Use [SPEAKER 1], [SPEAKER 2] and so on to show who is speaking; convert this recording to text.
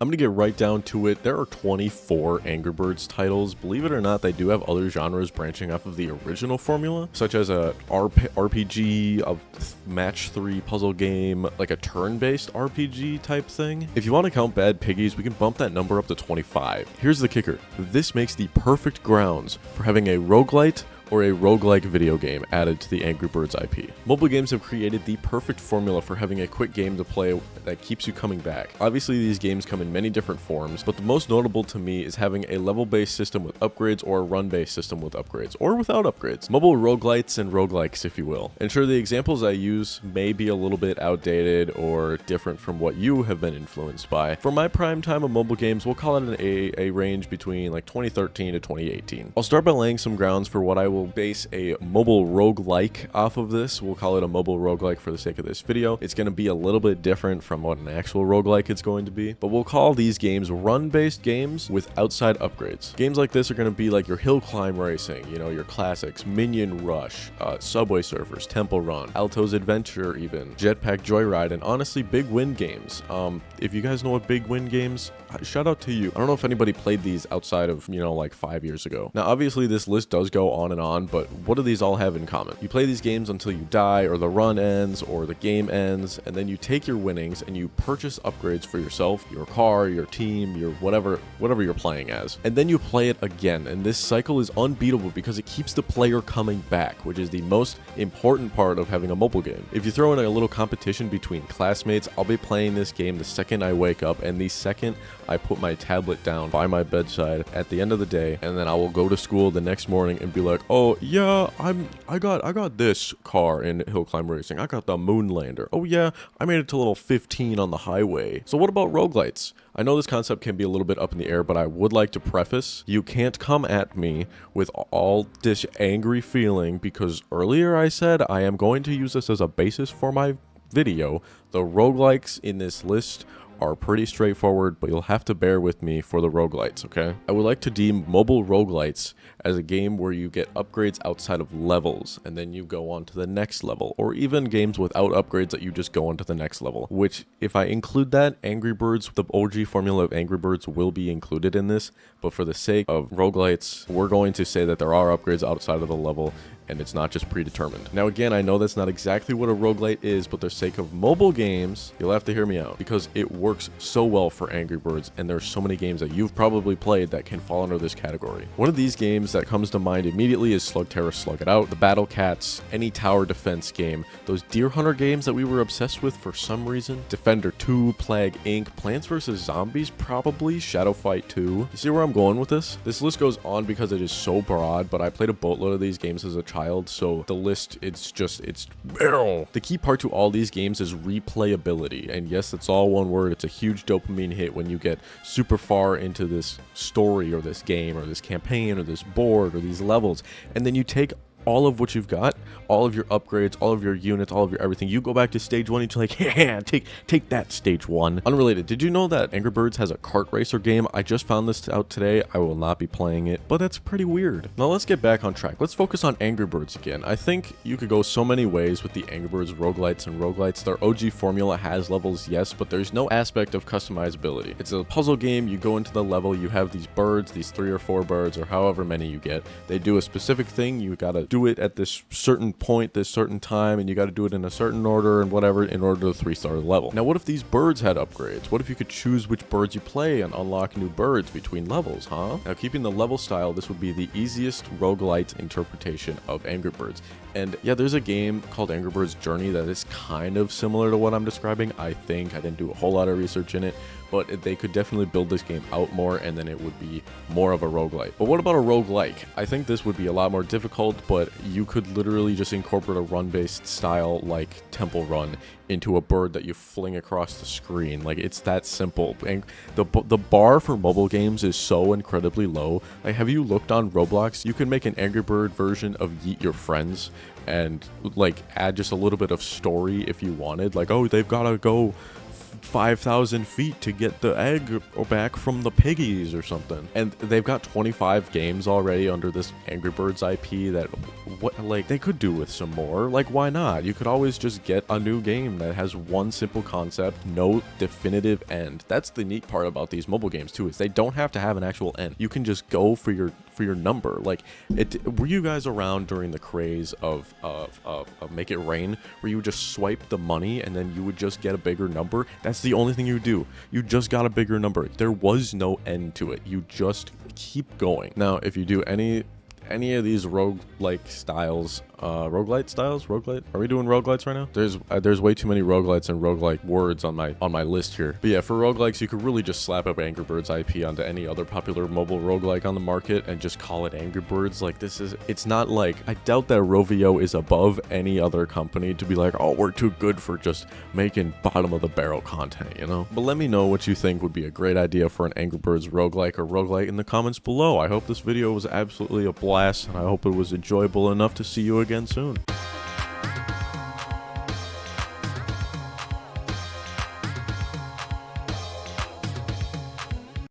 [SPEAKER 1] I'm gonna get right down to it. There are 24 Angry Birds titles. Believe it or not, they do have other genres branching off of the original formula, such as a RPG, a match 3 puzzle game, like a turn-based RPG type thing. If you want to count Bad Piggies, we can bump that number up to 25. Here's the kicker. This makes the perfect grounds for having a roguelite or a roguelike video game added to the Angry Birds IP. Mobile games have created the perfect formula for having a quick game to play that keeps you coming back. Obviously, these games come in many different forms, but the most notable to me is having a level-based system with upgrades or a run-based system with upgrades, or without upgrades. Mobile roguelites and roguelikes, if you will. And sure, the examples I use may be a little bit outdated or different from what you have been influenced by. For my prime time of mobile games, we'll call it a range between like 2013 to 2018. I'll start by laying some grounds for what I will base a mobile roguelike off of this. We'll call it a mobile roguelike for the sake of this video. It's going to be a little bit different from what an actual roguelike is going to be, but we'll call these games run-based games with outside upgrades. Games like this are going to be like your hill climb racing, you know, your classics, Minion Rush, Subway Surfers, Temple Run, Alto's Adventure even, Jetpack Joyride, and honestly, Big Win games. If you guys know what Big Win games, shout out to you. I don't know if anybody played these outside of, you know, like 5 years ago. Now, obviously, this list does go on and on, but what do these all have in common? You play these games until you die, or the run ends, or the game ends, and then you take your winnings and you purchase upgrades for yourself, your car, your team, your whatever you're playing as. And then you play it again, and this cycle is unbeatable because it keeps the player coming back, which is the most important part of having a mobile game. If you throw in a little competition between classmates, I'll be playing this game the second I wake up, and the second I put my tablet down by my bedside at the end of the day, and then I will go to school the next morning and be like, oh yeah, I got this car in hill climb racing. I got the Moonlander. Oh yeah, I made it to level 15 on the highway. So what about roguelites? I know this concept can be a little bit up in the air, but I would like to preface, you can't come at me with all this angry feeling because earlier I said I am going to use this as a basis for my video. The roguelikes in this list are pretty straightforward, but you'll have to bear with me for the roguelites, okay? I would like to deem mobile roguelites as a game where you get upgrades outside of levels, and then you go on to the next level, or even games without upgrades that you just go on to the next level, which, if I include that, Angry Birds, the OG formula of Angry Birds will be included in this, but for the sake of roguelites, we're going to say that there are upgrades outside of the level, and it's not just predetermined. Now again, I know that's not exactly what a roguelite is, but for the sake of mobile games, you'll have to hear me out, because it works so well for Angry Birds, and there's so many games that you've probably played that can fall under this category. One of these games that comes to mind immediately is Slug Terror Slug It Out, the Battle Cats, any tower defense game, those Deer Hunter games that we were obsessed with for some reason, Defender 2, Plague Inc., Plants vs. Zombies probably, Shadow Fight 2. You see where I'm going with this? This list goes on because it is so broad, but I played a boatload of these games as a child, so the list, it's barrel. The key part to all these games is replayability, and yes, it's all one word. It's a huge dopamine hit when you get super far into this story or this game or this campaign or this board or these levels, and then you take all of what you've got, all of your upgrades, all of your units, all of your everything. You go back to stage 1 and you're like, yeah, take that stage 1. Unrelated, did you know that Angry Birds has a kart racer game? I just found this out today. I will not be playing it, but that's pretty weird. Now let's get back on track. Let's focus on Angry Birds again. I think you could go so many ways with the Angry Birds roguelites and roguelites. Their OG formula has levels, yes, but there's no aspect of customizability. It's a puzzle game. You go into the level, you have these birds, these 3 or 4 birds, or however many you get. They do a specific thing. You gotta do it at this certain point, this certain time, and you got to do it in a certain order and whatever in order to 3-star the level. Now, what if these birds had upgrades? What if you could choose which birds you play and unlock new birds between levels, huh? Now, keeping the level style, this would be the easiest roguelite interpretation of Angry Birds. And yeah, there's a game called Angry Birds Journey that is kind of similar to what I'm describing. I think I didn't do a whole lot of research in it, but they could definitely build this game out more, and then it would be more of a roguelite. But what about a roguelike? I think this would be a lot more difficult, but you could literally just incorporate a run-based style like Temple Run into a bird that you fling across the screen. Like, it's that simple. And the bar for mobile games is so incredibly low. Like, have you looked on Roblox? You can make an Angry Bird version of Yeet Your Friends and like add just a little bit of story if you wanted. Like, oh, they've got to go 5,000 feet to get the egg back from the piggies or something. And they've got 25 games already under this Angry Birds IP that, like, they could do with some more. Like, why not? You could always just get a new game that has one simple concept, no definitive end. That's the neat part about these mobile games too, is they don't have to have an actual end. You can just go for your number. Like, were you guys around during the craze of Make It Rain, where you would just swipe the money and then you would just get a bigger number? That's the only thing you do. You just got a bigger number. There was no end to it. You just keep going. Now, if you do any of these roguelike styles, roguelite styles, roguelite, are we doing roguelites right now? There's way too many roguelites and roguelike words on my list here. But yeah, for roguelikes, you could really just slap up Angry Birds IP onto any other popular mobile roguelike on the market and just call it Angry Birds. Like, it's not like, I doubt that Rovio is above any other company to be like, oh, we're too good for just making bottom of the barrel content, you know? But let me know what you think would be a great idea for an Angry Birds roguelike or roguelite in the comments below. I hope this video was absolutely a blast, and I hope it was enjoyable enough to see you again soon.